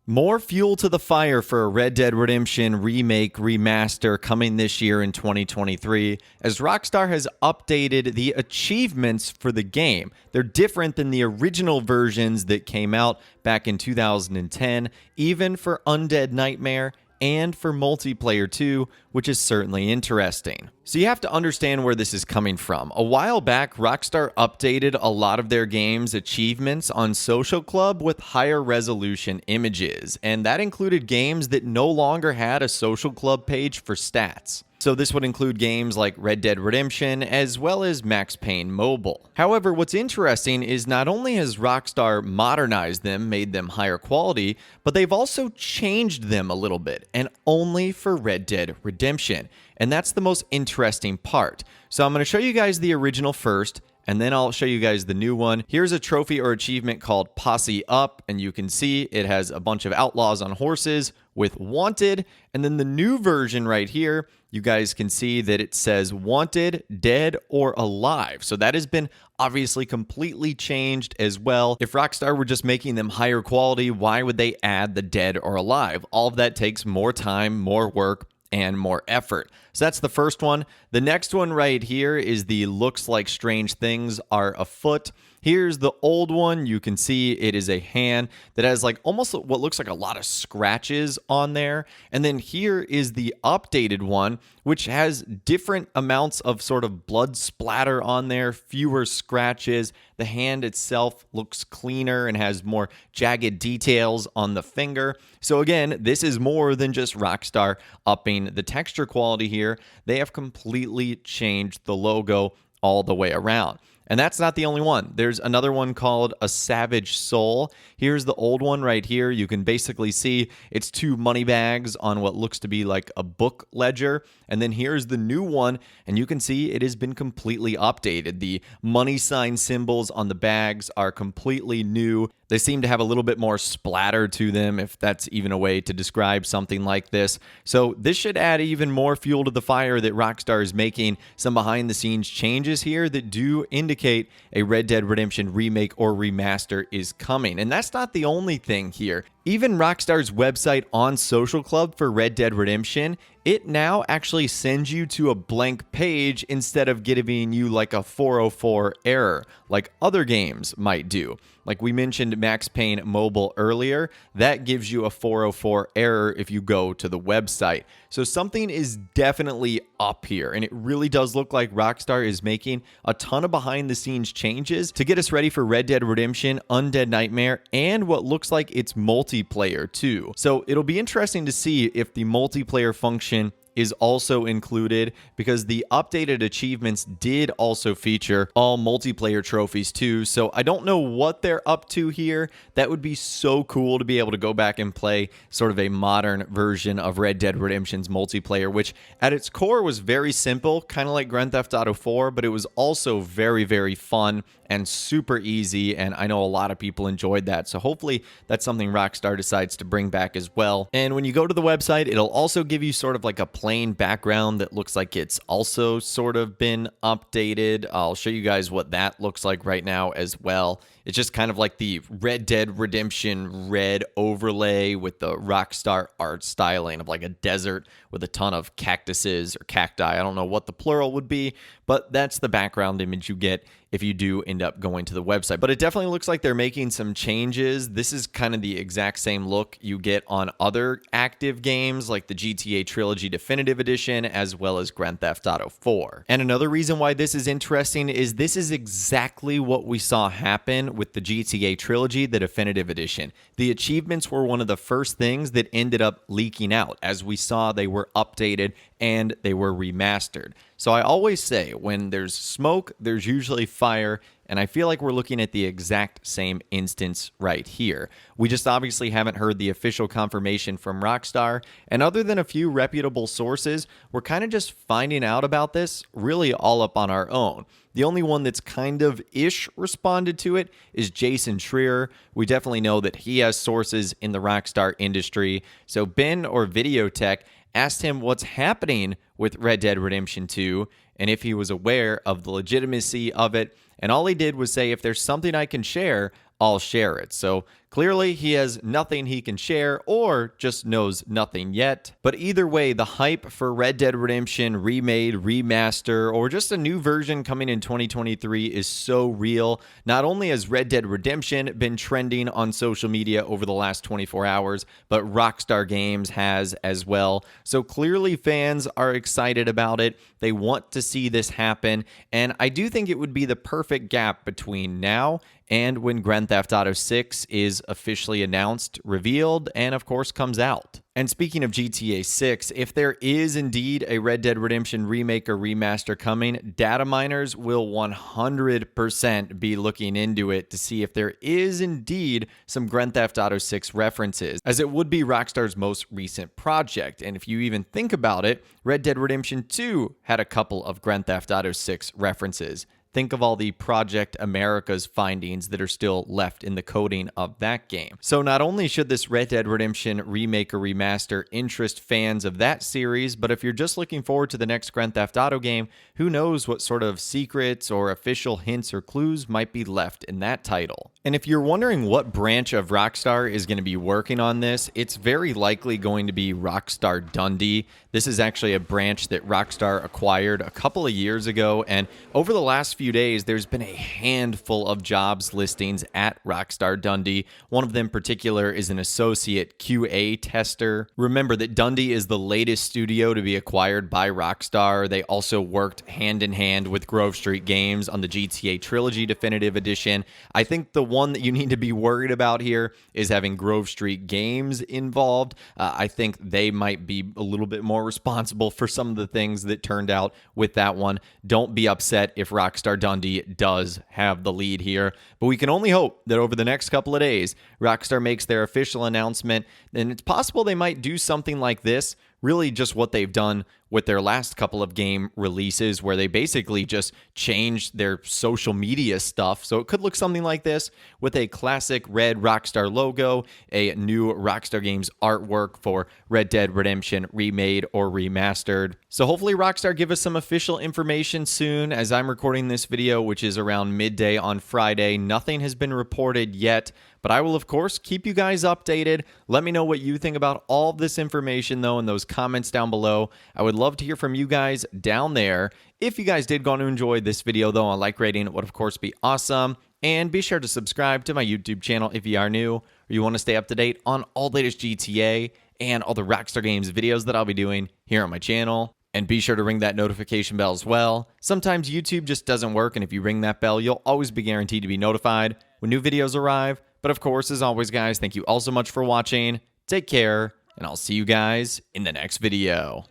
More fuel to the fire for a Red Dead Redemption remake remaster coming this year in 2023, as Rockstar has updated the achievements for the game. They're different than the original versions that came out back in 2010, even for Undead Nightmare and for multiplayer too, which is certainly interesting. So you have to understand where this is coming from. A while back, Rockstar updated a lot of their games' achievements on Social Club with higher resolution images, and that included games that no longer had a Social Club page for stats. So this would include games like Red Dead Redemption as well as Max Payne Mobile. However, what's interesting is not only has Rockstar modernized them, made them higher quality, but they've also changed them a little bit, and only for Red Dead Redemption. And that's the most interesting part. So I'm going to show you guys the original first, and then I'll show you guys the new one. Here's a trophy or achievement called Posse Up, and you can see it has a bunch of outlaws on horses with Wanted. And then the new version right here, you guys can see that it says Wanted, Dead, or Alive. So that has been obviously completely changed as well. If Rockstar were just making them higher quality, why would they add the Dead or Alive? All of that takes more time, more work, and more effort. So that's the first one. The next one right here is the looks like strange things are afoot. Here's the old one. You can see it is a hand that has like almost what looks like a lot of scratches on there. And then here is the updated one, which has different amounts of sort of blood splatter on there, fewer scratches. The hand itself looks cleaner and has more jagged details on the finger. So again, this is more than just Rockstar upping the texture quality here. They have completely changed the logo all the way around. And that's not the only one. There's another one called A Savage Soul. Here's the old one right here. You can basically see it's two money bags on what looks to be like a book ledger. And then here's the new one, and you can see it has been completely updated. The money sign symbols on the bags are completely new. They seem to have a little bit more splatter to them, if that's even a way to describe something like this. So this should add even more fuel to the fire that Rockstar is making some behind-the-scenes changes here that do indicate a Red Dead Redemption remake or remaster is coming. And that's not the only thing here. Even Rockstar's website on Social Club for Red Dead Redemption, it now actually sends you to a blank page instead of giving you like a 404 error, like other games might do. Like we mentioned Max Payne Mobile earlier, that gives you a 404 error if you go to the website. So something is definitely up here, and it really does look like Rockstar is making a ton of behind-the-scenes changes to get us ready for Red Dead Redemption, Undead Nightmare, and what looks like it's multiplayer too. So it'll be interesting to see if the multiplayer function is also included, because the updated achievements did also feature all multiplayer trophies too. So I don't know what they're up to here. That would be so cool to be able to go back and play sort of a modern version of Red Dead Redemption's multiplayer, which at its core was very simple, kind of like Grand Theft Auto 4, but it was also very, very fun and super easy, and I know a lot of people enjoyed that. So hopefully that's something Rockstar decides to bring back as well. And when you go to the website, it'll also give you sort of like a plain background that looks like it's also sort of been updated. I'll show you guys what that looks like right now as well. It's just kind of like the Red Dead Redemption red overlay with the Rockstar art styling of like a desert with a ton of cactuses or cacti. I don't know what the plural would be, but that's the background image you get if you do end up going to the website. But it definitely looks like they're making some changes. This is kind of the exact same look you get on other active games like the GTA Trilogy Definitive Edition as well as Grand Theft Auto 4. And another reason why this is interesting is this is exactly what we saw happen with the GTA Trilogy, the Definitive Edition. The achievements were one of the first things that ended up leaking out. As we saw, they were updated and they were remastered. So I always say when there's smoke, there's usually fire, and I feel like we're looking at the exact same instance right here. We just obviously haven't heard the official confirmation from Rockstar, and other than a few reputable sources, we're kind of just finding out about this really all up on our own. The only one that's kind of ish responded to it is Jason Schreier. We definitely know that he has sources in the Rockstar industry. So Ben or Videotech asked him what's happening with Red Dead Redemption 2 and if he was aware of the legitimacy of it. And all he did was say, if there's something I can share, I'll share it. So Clearly, he has nothing he can share or just knows nothing yet. But either way, the hype for Red Dead Redemption Remade, Remaster, or just a new version coming in 2023 is so real. Not only has Red Dead Redemption been trending on social media over the last 24 hours, but Rockstar Games has as well. So clearly fans are excited about it. They want to see this happen, and I do think it would be the perfect gap between now and when Grand Theft Auto 6 is officially announced, revealed, and of course comes out. And speaking of GTA 6, if there is indeed a Red Dead Redemption remake or remaster coming, data miners will 100% be looking into it to see if there is indeed some Grand Theft Auto 6 references, as it would be Rockstar's most recent project. And if you even think about it, Red Dead Redemption 2 had a couple of Grand Theft Auto 6 references. Think of all the Project America's findings that are still left in the coding of that game. So not only should this Red Dead Redemption remake or remaster interest fans of that series, but if you're just looking forward to the next Grand Theft Auto game, who knows what sort of secrets or official hints or clues might be left in that title. And if you're wondering what branch of Rockstar is going to be working on this, it's very likely going to be Rockstar Dundee. This is actually a branch that Rockstar acquired a couple of years ago, and over the last few days, there's been a handful of jobs listings at Rockstar Dundee. One of them in particular is an associate QA tester. Remember that Dundee is the latest studio to be acquired by Rockstar. They also worked hand in hand with Grove Street Games on the GTA Trilogy Definitive Edition. I think the one that you need to be worried about here is having Grove Street Games involved. I think they might be a little bit more responsible for some of the things that turned out with that one. Don't be upset if Rockstar Dundee does have the lead here, but we can only hope that over the next couple of days, Rockstar makes their official announcement, and it's possible they might do something like this, really just what they've done with their last couple of game releases, where they basically just changed their social media stuff. So it could look something like this, with a classic red Rockstar logo, a new Rockstar Games artwork for Red Dead Redemption Remade or Remastered. So hopefully Rockstar give us some official information soon. As I'm recording this video, which is around midday on Friday, nothing has been reported yet, but I will, of course, keep you guys updated. Let me know what you think about all of this information, though, in those comments down below. I would love to hear from you guys down there. If you guys did go and enjoy this video, though, a like rating would, of course, be awesome. And be sure to subscribe to my YouTube channel if you are new, or you want to stay up to date on all the latest GTA and all the Rockstar Games videos that I'll be doing here on my channel. And be sure to ring that notification bell as well. Sometimes YouTube just doesn't work, and if you ring that bell, you'll always be guaranteed to be notified when new videos arrive. But of course, as always, guys, thank you all so much for watching. Take care, and I'll see you guys in the next video.